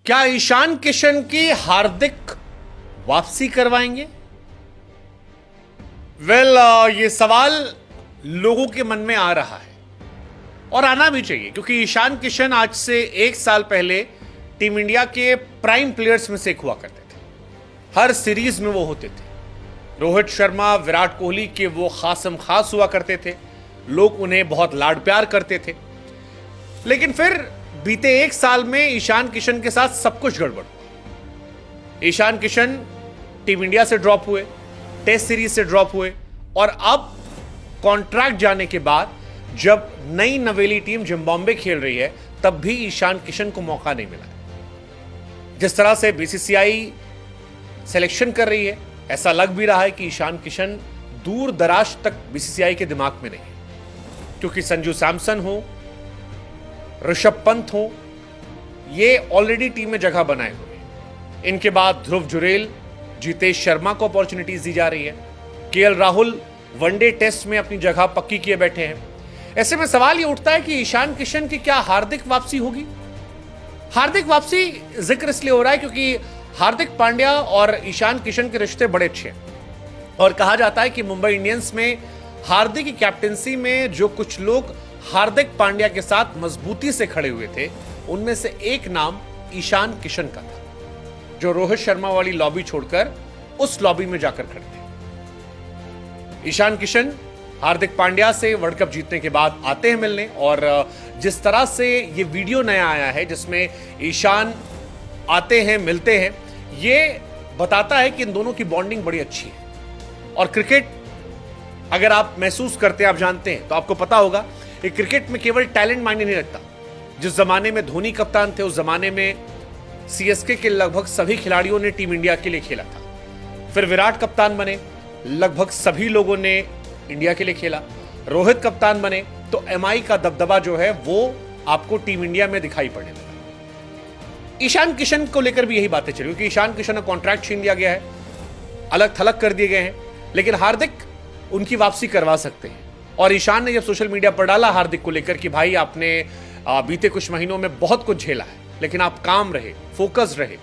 क्या ईशान किशन की हार्दिक वापसी करवाएंगे? ये सवाल लोगों के मन में आ रहा है और आना भी चाहिए, क्योंकि ईशान किशन आज से 1 साल पहले टीम इंडिया के प्राइम प्लेयर्स में से एक हुआ करते थे। हर सीरीज में वो होते थे। रोहित शर्मा, विराट कोहली के वो खासम खास हुआ करते थे। लोग उन्हें बहुत लाड प्यार करते थे। लेकिन फिर बीते 1 साल में ईशान किशन के साथ सब कुछ गड़बड़ हुआ। ईशान किशन टीम इंडिया से ड्रॉप हुए, टेस्ट सीरीज से ड्रॉप हुए और अब कॉन्ट्रैक्ट जाने के बाद जब नई नवेली टीम जिम्बाब्वे खेल रही है तब भी ईशान किशन को मौका नहीं मिला। जिस तरह से बीसीसीआई सिलेक्शन कर रही है, ऐसा लग भी रहा है कि ईशान किशन दूर दराज तक बीसीसीआई के दिमाग में नहीं है, क्योंकि संजू सैमसन हो, ऋषभ पंत हो, ये ऑलरेडी टीम में जगह बनाए हुए हैं। इनके बाद ध्रुव जुरेल, जितेश शर्मा को अपॉर्चुनिटीज दी जा रही है। केएल राहुल वनडे टेस्ट में अपनी जगह पक्की किए बैठे हैं। ऐसे में सवाल यह उठता है कि ईशान किशन की क्या हार्दिक वापसी होगी? हार्दिक वापसी जिक्र इसलिए हो रहा है क्योंकि हार्दिक पांड्या और ईशान किशन के रिश्ते बड़े अच्छे हैं और कहा जाता है कि मुंबई इंडियंस में हार्दिक की कैप्टेंसी में जो कुछ लोग हार्दिक पांड्या के साथ मजबूती से खड़े हुए थे, उनमें से एक नाम ईशान किशन का था, जो रोहित शर्मा वाली लॉबी छोड़कर उस लॉबी में जाकर खड़े थे। ईशान किशन हार्दिक पांड्या से वर्ल्ड कप जीतने के बाद आते हैं मिलने, और जिस तरह से ये वीडियो नया आया है जिसमें ईशान आते हैं, मिलते हैं, ये बताता है कि इन दोनों की बॉन्डिंग बड़ी अच्छी है। और क्रिकेट अगर आप महसूस करते हैं, आप जानते हैं, तो आपको पता होगा कि क्रिकेट में केवल टैलेंट मायने नहीं रखता। जिस जमाने में धोनी कप्तान थे, उस जमाने में सीएसके के लगभग सभी खिलाड़ियों ने टीम इंडिया के लिए खेला था। फिर विराट कप्तान बने, लगभग सभी लोगों ने इंडिया के लिए खेला। रोहित कप्तान बने तो एमआई का दबदबा जो है वो आपको टीम इंडिया में दिखाई पड़ने लगा। ईशान किशन को लेकर भी यही बातें चली, क्योंकि ईशान किशन का कॉन्ट्रैक्ट छीन लिया गया है, अलग थलग कर दिए गए हैं, लेकिन हार्दिक उनकी वापसी करवा सकते हैं। और ईशान ने जब सोशल मीडिया पर डाला हार्दिक को लेकर कि भाई आपने बीते कुछ महीनों में बहुत कुछ झेला है, लेकिन आप काम रहे, फोकस रहे,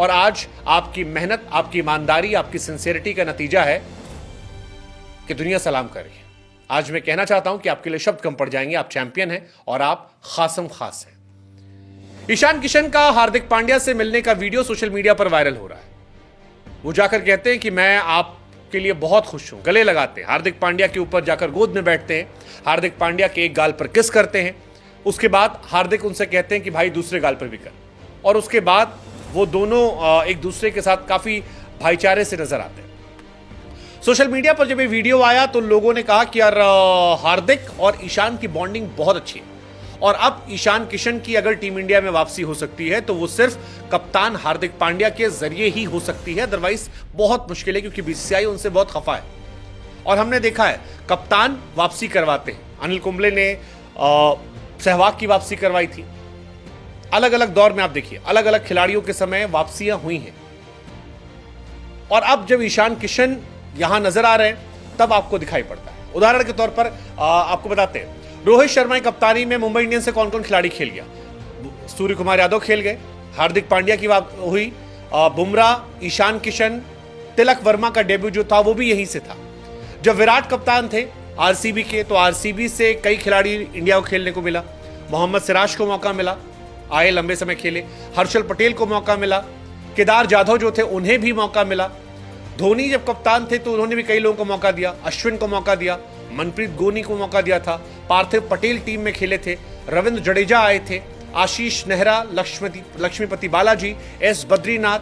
और आज आपकी मेहनत, आपकी ईमानदारी, आपकी सिंसियरिटी का नतीजा है कि दुनिया सलाम कर रही है। आज मैं कहना चाहता हूं कि आपके लिए शब्द कम पड़ जाएंगे। आप चैंपियन हैं और आप खासम खास हैं। ईशान किशन का हार्दिक पांड्या से मिलने का वीडियो सोशल मीडिया पर वायरल हो रहा है। वो जाकर कहते हैं कि मैं आपके लिए बहुत खुश हूं, गले लगाते हैं, हार्दिक पांड्या के ऊपर जाकर गोद में बैठते हैं, हार्दिक पांड्या के एक गाल पर किस करते हैं। उसके बाद हार्दिक उनसे कहते हैं कि भाई दूसरे गाल पर भी कर, और उसके बाद वो दोनों एक दूसरे के साथ काफी भाईचारे से नजर आते हैं। सोशल मीडिया पर जब ये वीडियो आया तो लोगों ने कहा कि यार हार्दिक और ईशान की बॉन्डिंग बहुत अच्छी है, और अब ईशान किशन की अगर टीम इंडिया में वापसी हो सकती है तो वो सिर्फ कप्तान हार्दिक पांड्या के जरिए ही हो सकती है, अदरवाइज बहुत मुश्किल है, क्योंकि बीसीसीआई उनसे बहुत खफा है। और हमने देखा है कप्तान वापसी करवाते हैं। अनिल कुंबले ने सहवाग की वापसी करवाई थी। अलग अलग दौर में आप देखिए, अलग अलग खिलाड़ियों के समय वापसियां हुई हैं, और अब जब ईशान किशन यहां नजर आ रहे हैं तब आपको दिखाई पड़ता है। उदाहरण के तौर पर आपको बताते हैं, रोहित शर्मा की कप्तानी में मुंबई इंडियंस से कौन कौन खिलाड़ी खेल गया? सूर्य कुमार यादव खेल गए, हार्दिक पांड्या की हुई, बुमराह, ईशान किशन, तिलक वर्मा का डेब्यू जो था वो भी यहीं से था। जब विराट कप्तान थे आरसीबी के, तो आरसीबी से कई खिलाड़ी इंडिया को खेलने को मिला। मोहम्मद सिराज को मौका मिला, आए लंबे समय खेले। हर्षल पटेल को मौका मिला। केदार जाधव जो थे उन्हें भी मौका मिला। धोनी जब कप्तान थे तो उन्होंने भी कई लोगों को मौका दिया। अश्विन को मौका दिया, मनप्रीत गोनी को मौका दिया था। पार्थिव पटेल टीम में खेले थे। रविंद्र जडेजा आए थे। आशीष नेहरा, लक्ष्मीपति बालाजी, एस बद्रीनाथ,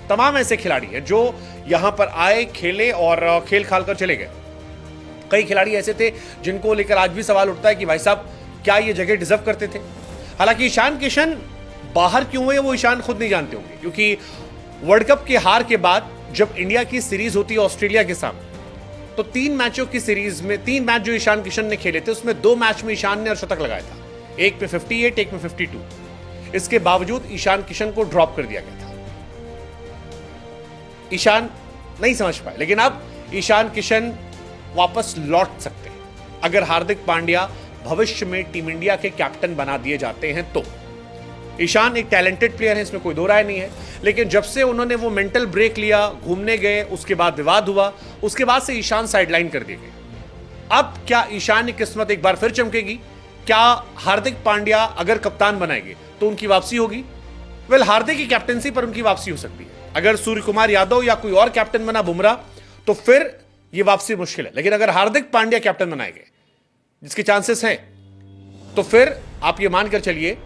तमाम ऐसे खिलाड़ी हैं जो यहां पर आए, खेले और खेल खाल कर चले गए। कई खिलाड़ी ऐसे थे जिनको लेकर आज भी सवाल उठता है कि भाई साहब क्या ये जगह डिजर्व करते थे? हालांकि ईशान किशन बाहर क्यों हुए वो ईशान खुद नहीं जानते होंगे, क्योंकि वर्ल्ड कप की हार के बाद जब इंडिया की सीरीज होती है ऑस्ट्रेलिया के सामने, तो 3 मैचों की सीरीज में 3 मैच जो ईशान किशन ने खेले थे उसमें 2 मैच में ईशान ने अर्धशतक लगाया था, एक में 58, एक में 52। इसके बावजूद ईशान किशन को ड्रॉप कर दिया गया था। ईशान नहीं समझ पाए, लेकिन अब ईशान किशन वापस लौट सकते हैं अगर हार्दिक पांड्या भविष्य में टीम इंडिया के कैप्टन बना दिए जाते हैं तो। ईशान एक टैलेंटेड प्लेयर है, इसमें कोई दो राय नहीं है, लेकिन जब से उन्होंने वो मेंटल ब्रेक लिया, घूमने गए, उसके बाद विवाद हुआ, उसके बाद से ईशान साइडलाइन कर दिए गए। अब क्या ईशान की किस्मत एक बार फिर चमकेगी? क्या हार्दिक पांड्या अगर कप्तान बनाएंगे तो उनकी वापसी होगी? वेल, हार्दिक की कैप्टनसी पर उनकी वापसी हो सकती है। अगर सूर्य कुमार यादव या कोई और कैप्टन बना, बुमराह, तो फिर यह वापसी मुश्किल है। लेकिन अगर हार्दिक पांड्या कैप्टन बनाएंगे, जिसके चांसेस हैं, तो फिर आप ये मानकर चलिए